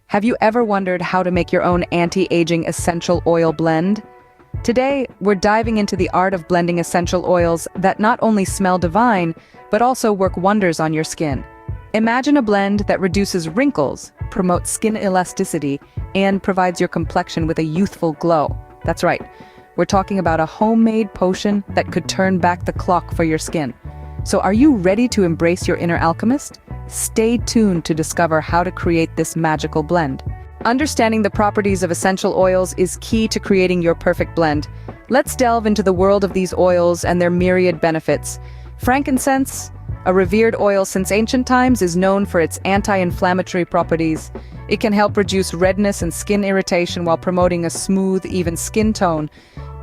Have you ever wondered how to make your own anti-aging essential oil blend? Today, we're diving into the art of blending essential oils that not only smell divine, but also work wonders on your skin. Imagine a blend that reduces wrinkles, promotes skin elasticity, and provides your complexion with a youthful glow. That's right, we're talking about a homemade potion that could turn back the clock for your skin. So are you ready to embrace your inner alchemist? Stay tuned to discover how to create this magical blend. Understanding the properties of essential oils is key to creating your perfect blend. Let's delve into the world of these oils and their myriad benefits. Frankincense, a revered oil since ancient times, is known for its anti-inflammatory properties. It can help reduce redness and skin irritation while promoting a smooth, even skin tone.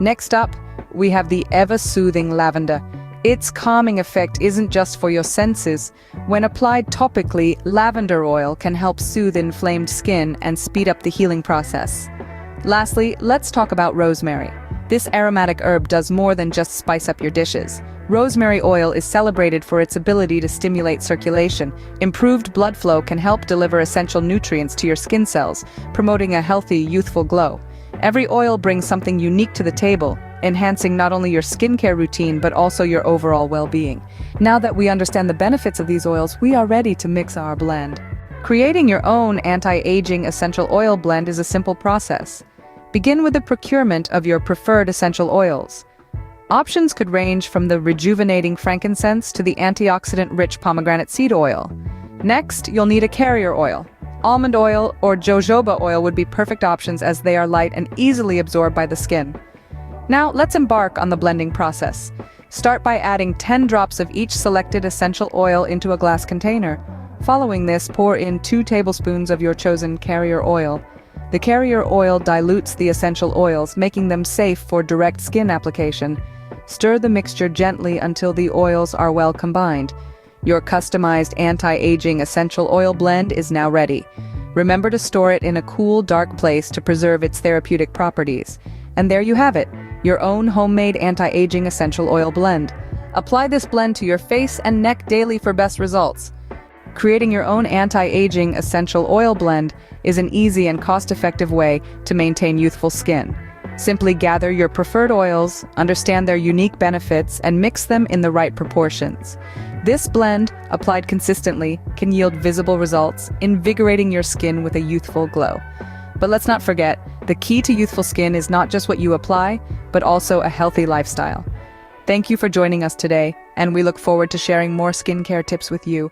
Next up, we have the ever-soothing lavender. Its calming effect isn't just for your senses. When applied topically, lavender oil can help soothe inflamed skin and speed up the healing process. Lastly, let's talk about rosemary. This aromatic herb does more than just spice up your dishes. Rosemary oil is celebrated for its ability to stimulate circulation. Improved blood flow can help deliver essential nutrients to your skin cells, promoting a healthy, youthful glow. Every oil brings something unique to the table, enhancing not only your skincare routine but also your overall well-being. Now that we understand the benefits of these oils, we are ready to mix our blend. Creating your own anti-aging essential oil blend is a simple process. Begin with the procurement of your preferred essential oils. Options could range from the rejuvenating frankincense to the antioxidant-rich pomegranate seed oil. Next, you'll need a carrier oil. Almond oil or jojoba oil would be perfect options as they are light and easily absorbed by the skin. Now, let's embark on the blending process. Start by adding 10 drops of each selected essential oil into a glass container. Following this, pour in 2 tablespoons of your chosen carrier oil. The carrier oil dilutes the essential oils, making them safe for direct skin application. Stir the mixture gently until the oils are well combined. Your customized anti-aging essential oil blend is now ready. Remember to store it in a cool, dark place to preserve its therapeutic properties. And there you have it, your own homemade anti-aging essential oil blend. Apply this blend to your face and neck daily for best results. Creating your own anti-aging essential oil blend is an easy and cost-effective way to maintain youthful skin. Simply gather your preferred oils, understand their unique benefits, and mix them in the right proportions. This blend, applied consistently, can yield visible results, invigorating your skin with a youthful glow. But let's not forget, the key to youthful skin is not just what you apply, but also a healthy lifestyle. Thank you for joining us today, and we look forward to sharing more skincare tips with you.